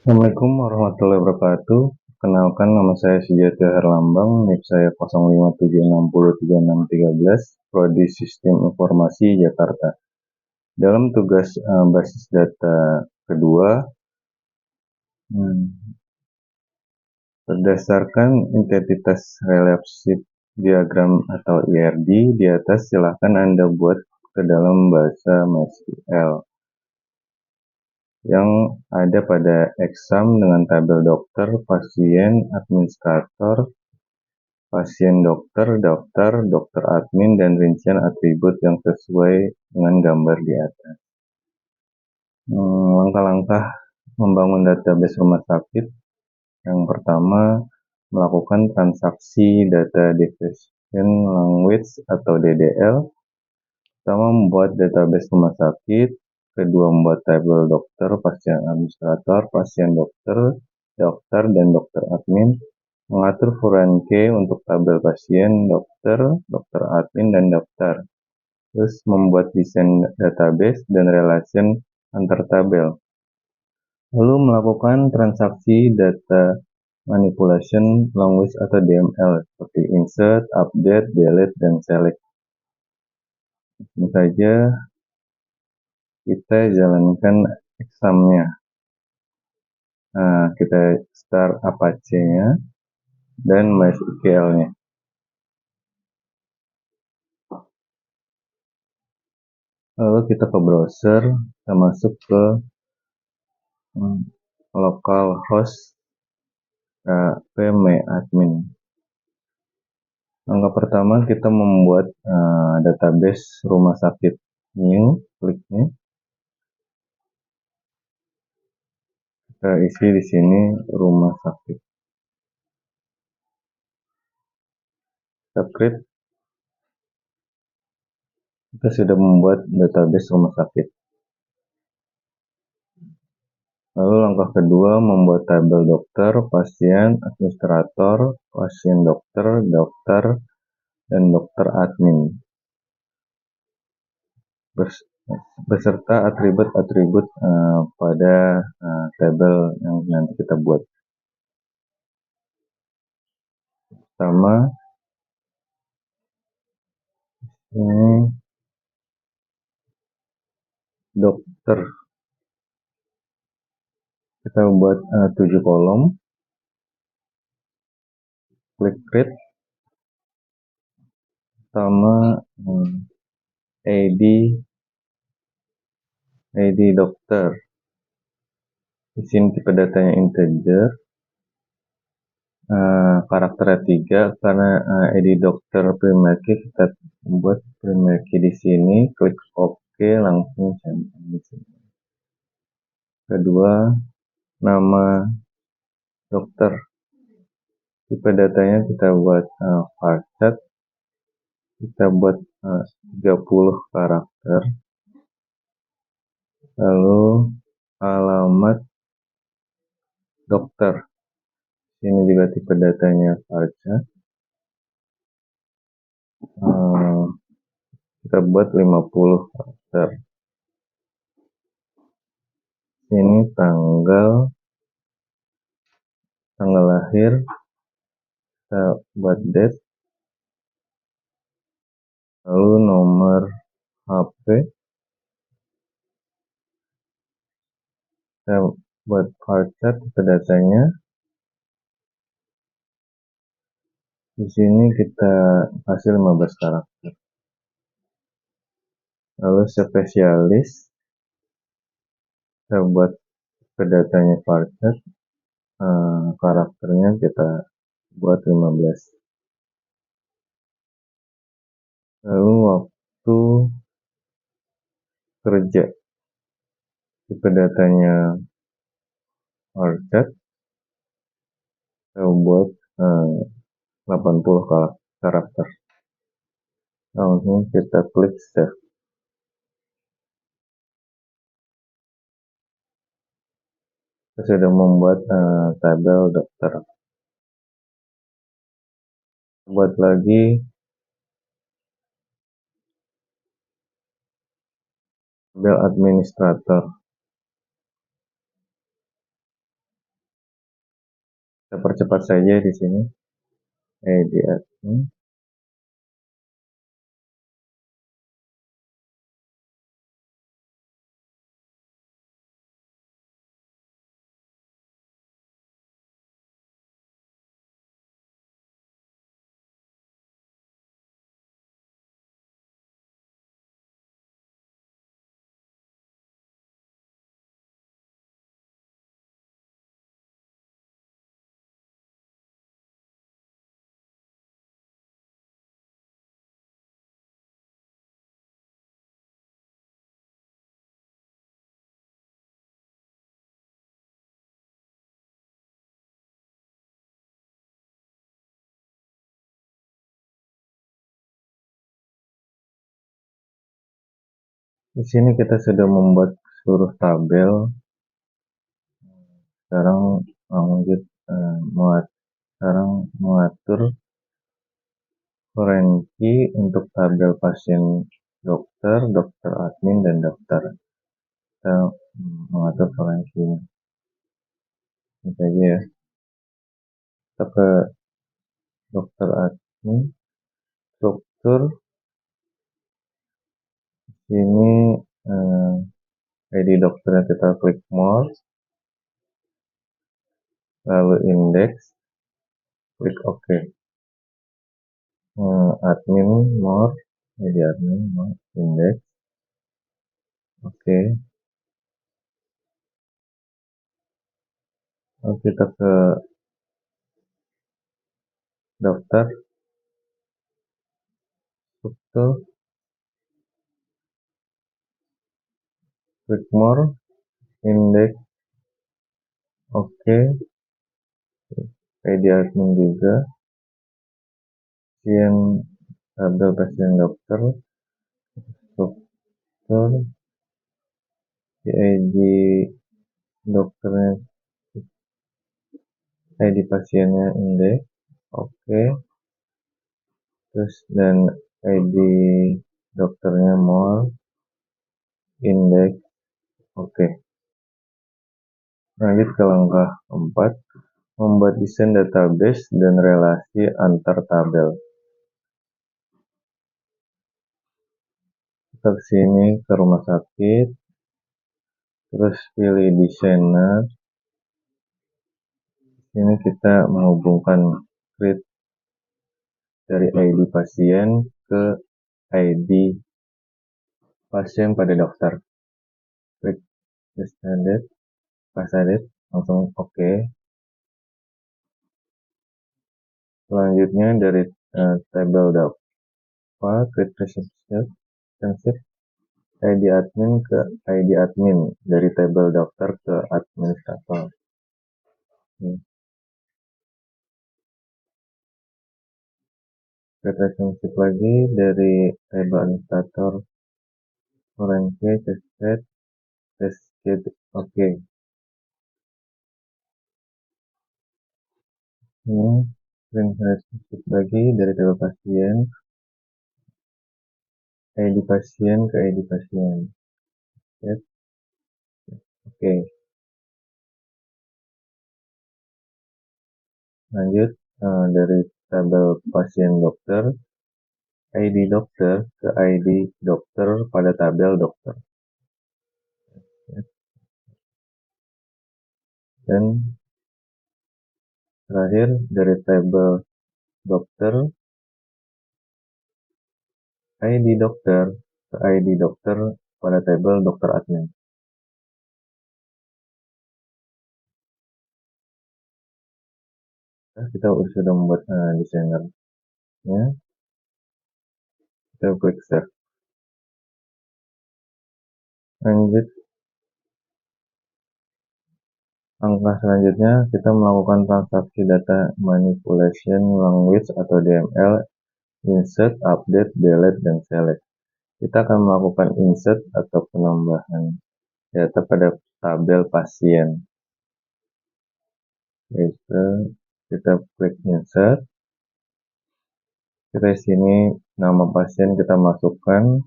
Assalamualaikum warahmatullahi wabarakatuh. Kenalkan, nama saya Sujati Herlambang, NIP saya 0576036313, Prodi Sistem Informasi Jakarta. Dalam tugas basis data kedua, berdasarkan identitas relationship diagram atau IRD di atas, silakan Anda buat ke dalam bahasa MySQL yang ada pada exam dengan tabel dokter, pasien, administrator, pasien dokter, daftar, dokter admin, dan rincian atribut yang sesuai dengan gambar di atas. Langkah-langkah membangun database rumah sakit. Yang pertama, melakukan transaksi data diffusion language atau DDL. Pertama, membuat database rumah sakit. Kedua, membuat tabel dokter, pasien administrator, pasien dokter, daftar, dan dokter admin. Mengatur foreign key untuk tabel pasien, dokter, dokter admin, dan daftar. Terus membuat desain database dan relation antar tabel. Lalu melakukan transaksi data manipulation language atau DML seperti insert, update, delete, dan select. Ini saja kita jalankan examnya. Kita start Apache-nya dan MySQL-nya. Lalu kita ke browser, kita masuk ke localhost phpMyAdmin. Langkah pertama, kita membuat database rumah sakit. New, kliknya. Kita isi di sini rumah sakit. Kita create. Kita sudah membuat database rumah sakit. Lalu langkah kedua, membuat tabel dokter, pasien, administrator, pasien dokter, daftar, dan dokter admin, beserta atribut-atribut pada tabel yang nanti kita buat. Pertama, ini dokter. Kita buat 7 kolom. Klik create. Pertama, ID dokter. Di sini tipe datanya integer. Karakternya 3 karena ID dokter primary key, kita membuat primary key di sini. Klik OK, langsung centang di sini. Kedua, nama dokter. Tipe datanya kita buat varchar. Kita buat 30 karakter. Lalu alamat dokter. Ini juga tipe datanya varchar. Kita buat 50 karakter. Ini tanggal lahir. Kita buat date. Lalu nomor HP. Kita buat varchar tipe datanya. Di sini kita kasih 15 karakter. Lalu spesialis. Kita buat tipe datanya varchar. Karakternya kita buat 15. Lalu waktu kerja. Tipe datanya varchar. Kita buat 80 karakter. Langsung kita klik save. Kita sudah membuat tabel dokter. Buat lagi tabel administrator. Kita percepat saja di sini. ID admin. Di sini kita sudah membuat seluruh tabel. Sekarang lanjut mengatur Franky untuk tabel pasien dokter, dokter admin, dan daftar. Kita mengatur Franky ini saja ya. Kita ke dokter admin, struktur. Sini ID dokternya kita klik more, lalu index, klik OK. Admin more, ID admin more, index, OK. Lalu kita ke daftar, struktur, klik more, index, OK. ID admin juga, tabel pasien dokter, struktur, ID dokternya, ID pasiennya index, OK. Terus dan ID dokternya more, index, OK. Lanjut ke langkah 4, membuat desain database dan relasi antar tabel. Kita kesini ke rumah sakit, terus pilih desainer. Ini kita menghubungkan create dari ID pasien ke ID pasien pada dokter. Klik decided, decided, langsung OK. Selanjutnya dari tabel dapat create relationship ID admin ke ID admin, dari tabel dokter ke administrator. Create relationship lagi dari tabel administrator, Franky, cascade, OK. Ini print relationship lagi dari tabel pasien, ID pasien ke ID pasien. Oke. Lanjut dari tabel pasien dokter, ID dokter ke ID dokter pada tabel dokter. Dan terakhir dari tabel dokter, ID dokter ke ID dokter pada tabel dokter admin. Nah, kita sudah membuat desainernya. Kita klik save. Lanjut, langkah selanjutnya kita melakukan transaksi data manipulation language atau DML, insert, update, delete, dan select. Kita akan melakukan insert atau penambahan data pada tabel pasien. Kita klik insert. Kita sini nama pasien kita masukkan,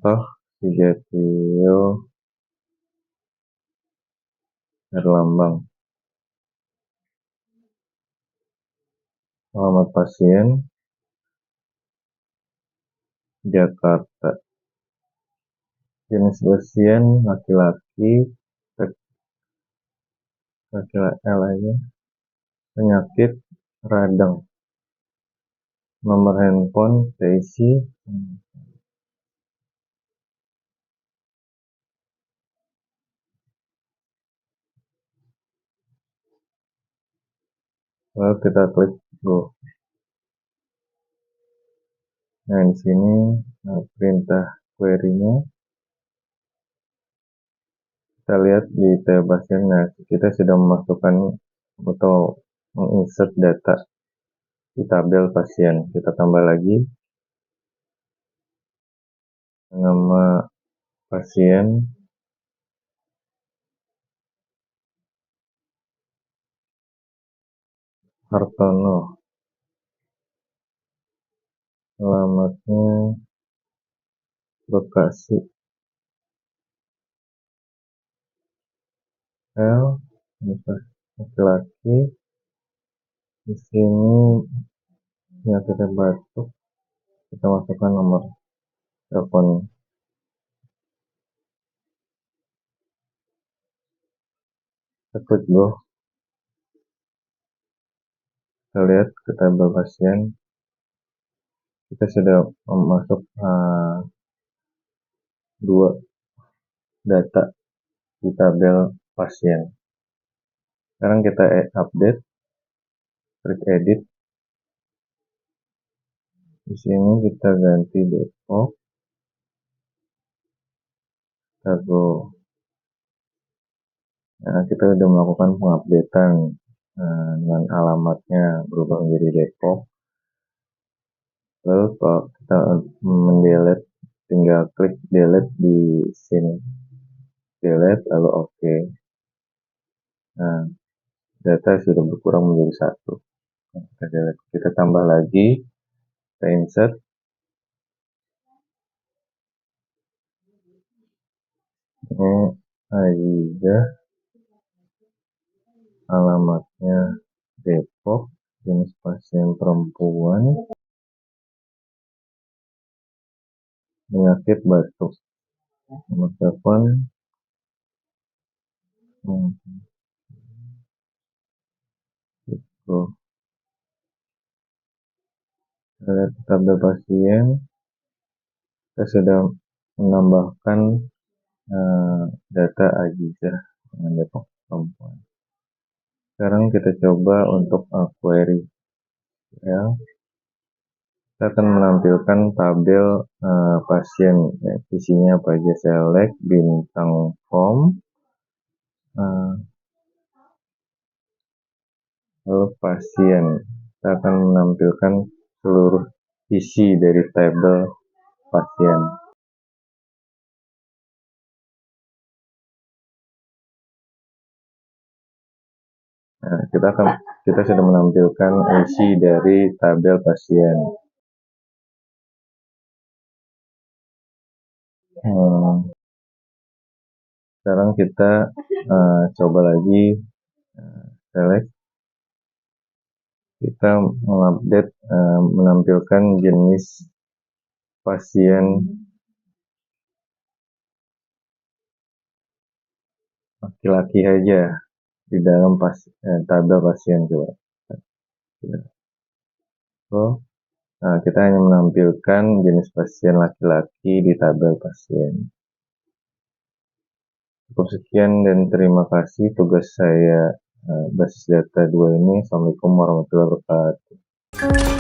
contoh Sujetio Herlambang. Alamat pasien Jakarta. Jenis pasien laki-laki, penyakit radang. Nomor handphone terisi. Lalu kita klik go. Nah, di sini perintah query-nya. Kita lihat di tab pasien. Nah, kita sudah memasukkan atau menginsert data di tabel pasien. Kita tambah lagi nama pasien, Hartono, alamatnya Bekasi, L, laki-laki. Di sini penyakitnya batuk. Kita masukkan nomor teleponnya. Kita klik go. Kita lihat ke tabel pasien. Kita sudah masuk 2 data di tabel pasien. Sekarang kita update, klik edit. Di sini kita ganti Depok. Kita go. Nah, kita sudah melakukan pengupdatean dengan alamatnya berubah menjadi Depok. Lalu kalau kita mendelete, tinggal klik delete di sini. Delete lalu oke. Nah, data sudah berkurang menjadi 1. Kita delete. Kita tambah lagi. Kita insert. Ini Aida, alamatnya Depok, jenis pasien perempuan, penyakit batuk, nomor telepon. Gitu. Lihat tabel pasien, kita sudah menambahkan data Aziza dengan Depok perempuan. Sekarang kita coba untuk query. Ya. Kita akan menampilkan tabel pasien, ya, isinya apa aja. Select bintang form, lalu pasien. Kita akan menampilkan seluruh isi dari tabel pasien. Nah, kita sudah menampilkan isi dari tabel pasien. Sekarang kita coba lagi select. Kita mengupdate, menampilkan jenis pasien laki-laki aja di dalam tabel pasien. Coba. Nah, kita hanya menampilkan jenis pasien laki-laki di tabel pasien. Cukup sekian dan terima kasih tugas saya basis data 2 ini. Assalamualaikum warahmatullahi wabarakatuh.